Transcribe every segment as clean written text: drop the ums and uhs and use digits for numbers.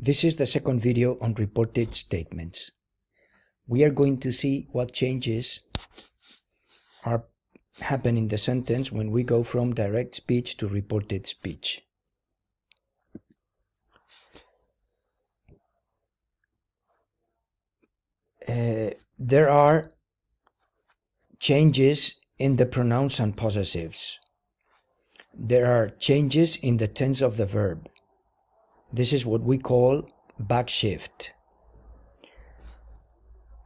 This is the second video on reported statements. We are going to see what changes happen in the sentence when we go from direct speech to reported speech. There are changes in the pronouns and possessives. There are changes in the tense of the verb. This is what we call backshift.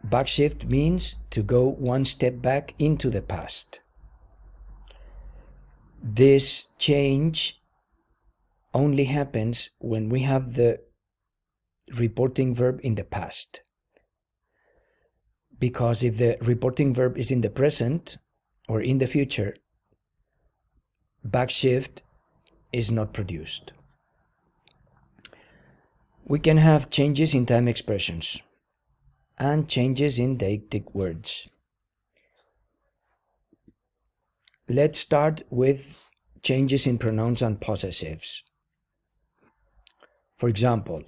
Backshift means to go one step back into the past. This change only happens when we have the reporting verb in the past. Because if the reporting verb is in the present or in the future, backshift is not produced. We can have changes in time expressions and changes in deictic words. Let's start with changes in pronouns and possessives. For example,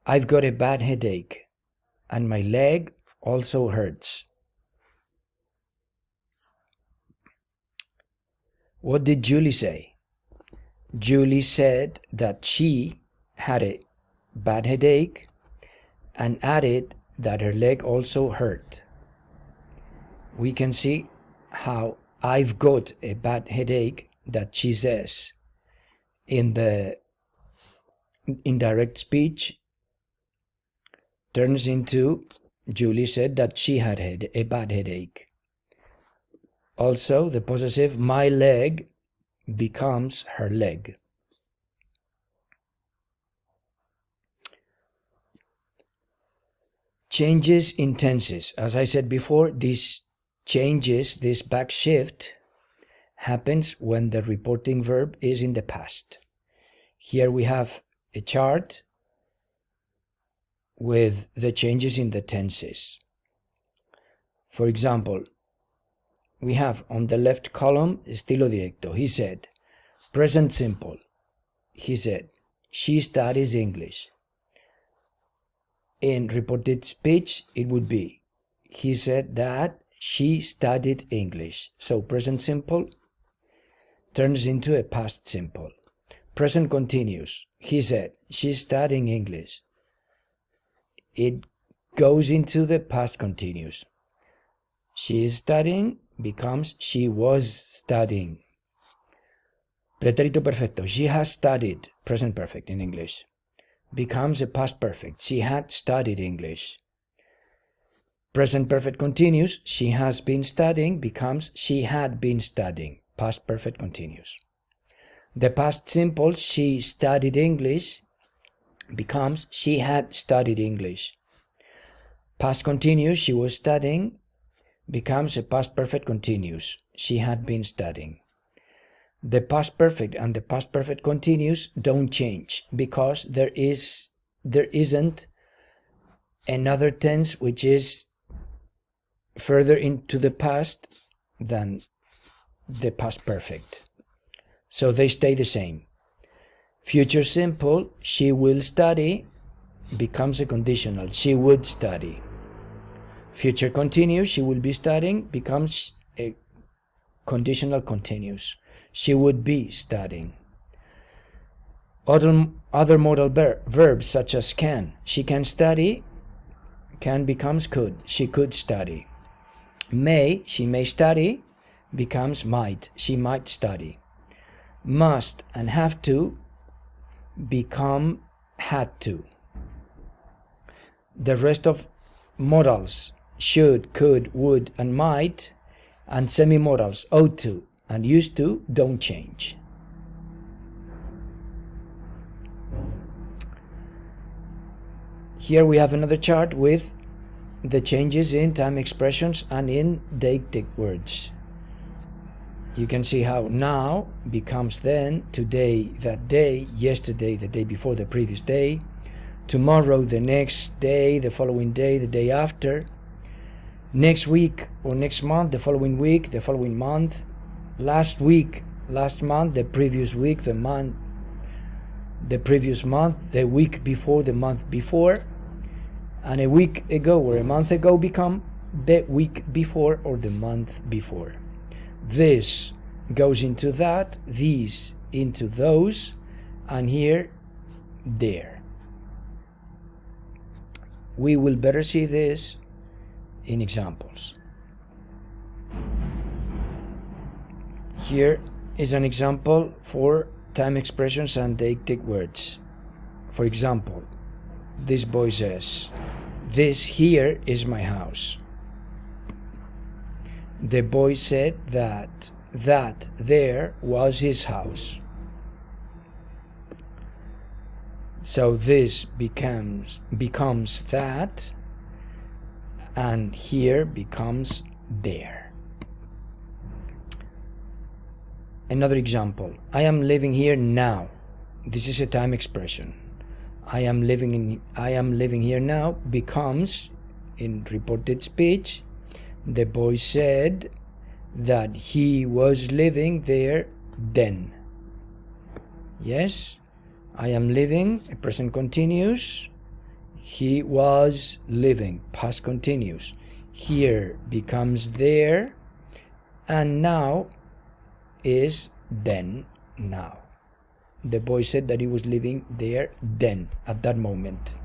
I've got a bad headache and my leg also hurts. What did Julie say? Julie said that she had a bad headache and added that her leg also hurt. We can see how I've got a bad headache that she says in the indirect speech turns into Julie said that she had a bad headache. Also, the possessive my leg becomes her leg. Changes in tenses. As I said before, these changes, this backshift, happens when the reporting verb is in the past. Here we have a chart with the changes in the tenses. For example, we have on the left column estilo directo. He said, present simple. He said, she studies English. In reported speech, it would be, he said that she studied English. So present simple turns into a past simple. Present continuous. He said, she's studying English. It goes into the past continuous. She is studying becomes she was studying. Pretérito perfecto. She has studied, present perfect in English, becomes a past perfect. She had studied English. Present perfect continuous. She has been studying becomes she had been studying. Past perfect continuous. The past simple she studied English becomes she had studied English. Past continuous she was studying becomes a past perfect continuous. She had been studying. The past perfect and the past perfect continuous don't change because there isn't another tense which is further into the past than the past perfect. So they stay the same. Future simple, she will study, becomes a conditional. She would study. Future continuous, she will be studying, becomes a conditional continuous. She would be studying. Other modal verbs such as can. She can study, can becomes could. She could study. May, she may study, becomes might. She might study. Must and have to become had to. The rest of modals, should, could, would, and might, and semi-modals, ought to and used to, don't change. Here we have another chart with the changes in time expressions and in deictic words. You can see how now becomes then, today, that day, yesterday, the day before, the previous day, tomorrow, the next day, the following day, the day after, next week or next month, the following week, the following month, last week, last month, the previous week, the month the previous month, the week before, the month before, and a week ago or a month ago become the week before or the month before. This goes into that, these into those, and here, there. We will better see this in examples. Here is an example for time expressions and deictic words. For example, this boy says, "This here is my house." The boy said that there was his house. So this becomes that, and here becomes there. Another example, I am living here now. This is a time expression. I am living here now becomes, in reported speech, the boy said that he was living there then. Yes, I am living, a present continuous. He was living, past continuous. Here becomes there, and now is then, now. The boy said that he was living there then, at that moment.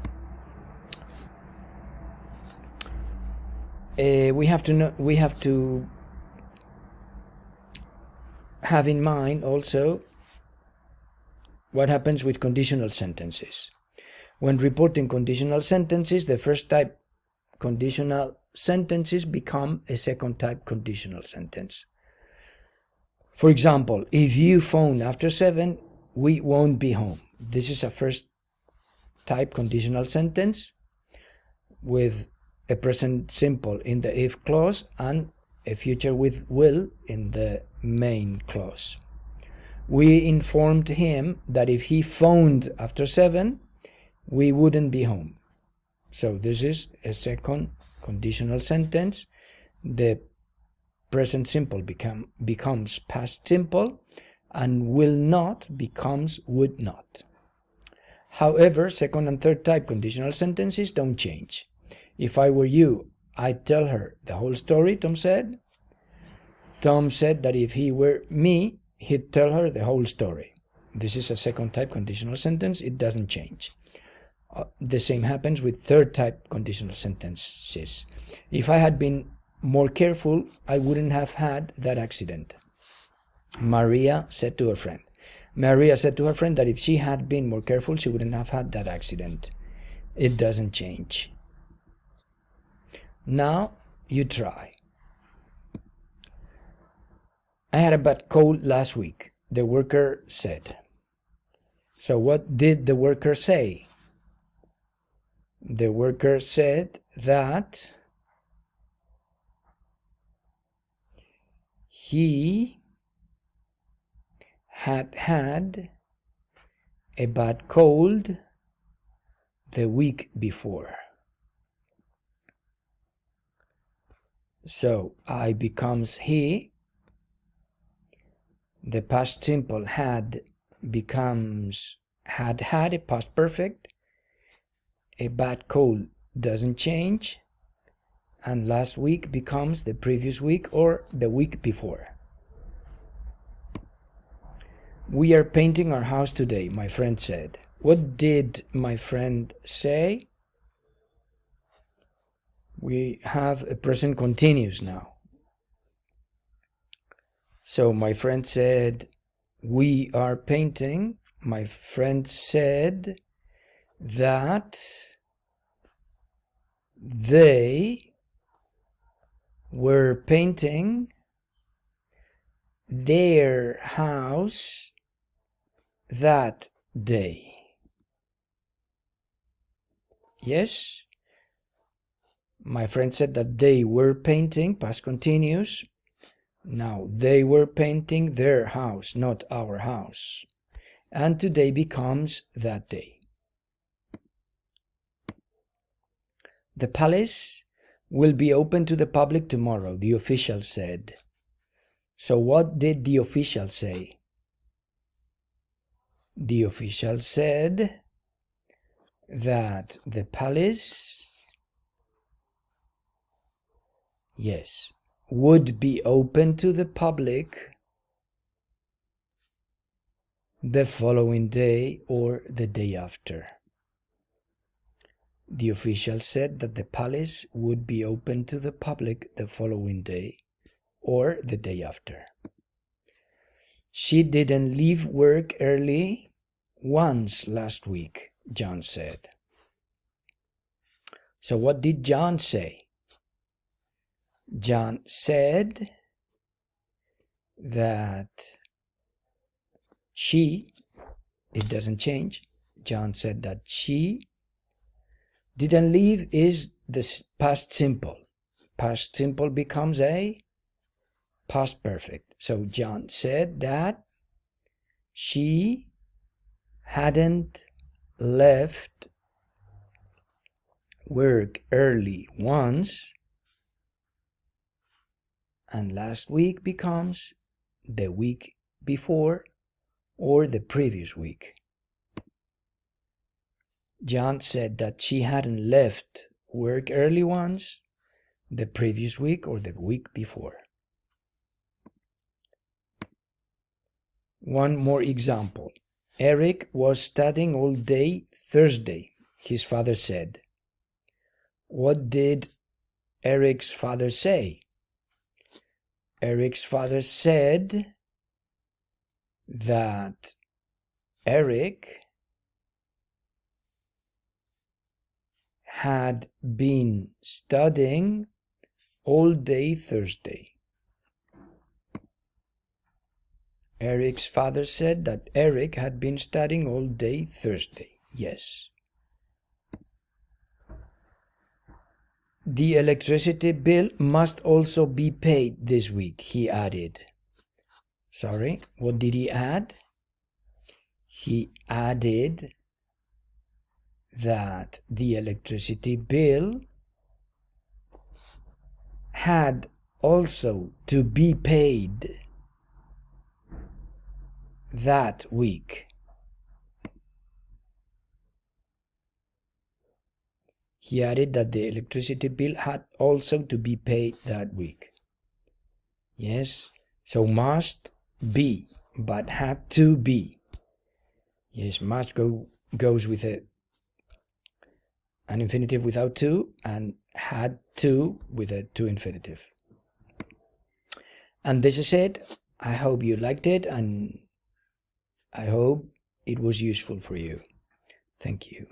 We have to have in mind also what happens with conditional sentences. When reporting conditional sentences, the first type conditional sentences become a second type conditional sentence. For example, if you phone after 7, we won't be home. This is a first type conditional sentence with a present simple in the if clause and a future with will in the main clause. We informed him that if he phoned after 7, we wouldn't be home. So this is a second conditional sentence. The present simple becomes past simple, and will not becomes would not. However, second and third type conditional sentences don't change. If I were you, I'd tell her the whole story, Tom said. Tom said that if he were me, he'd tell her the whole story. This is a second type conditional sentence. It doesn't change. The same happens with third type conditional sentences. If I had been more careful, I wouldn't have had that accident. Maria said to her friend. Maria said to her friend that if she had been more careful, she wouldn't have had that accident. It doesn't change. Now you try. I had a bad cold last week, the worker said. So what did the worker say? The worker said that he had a bad cold the week before. So I becomes he. The past simple had becomes had, a past perfect. A bad cold doesn't change. And last week becomes the previous week or the week before. We are painting our house today, my friend said. What did my friend say? We have a present continuous now. So my friend said, we are painting. My friend said that they were painting their house that day. Yes? My friend said that they were painting, past continuous. Now, they were painting their house, not our house. And today becomes that day. The palace will be open to the public tomorrow, the official said. So what did the official say? The official said that the palace, yes, would be open to the public the following day or the day after. The official said that the palace would be open to the public the following day or the day after. She didn't leave work early once last week, John said. So what did John say? John said that she, it doesn't change, John said that she didn't leave is the past simple. Past simple becomes a past perfect. So John said that she hadn't left work early once, and last week becomes the week before or the previous week. John said that she hadn't left work early once, the previous week or the week before. One more example. Eric was studying all day Thursday, his father said. What did Eric's father say? Eric's father said that Eric had been studying all day Thursday. Eric's father said that Eric had been studying all day Thursday. Yes. The electricity bill must also be paid this week, he added. Sorry, what did he add? He added that the electricity bill had also to be paid that week. He added that the electricity bill had also to be paid that week. Yes, so must be, but had to be. Yes, must goes with an infinitive without to, and had to with a to infinitive. And this is it. I hope you liked it, and I hope it was useful for you. Thank you.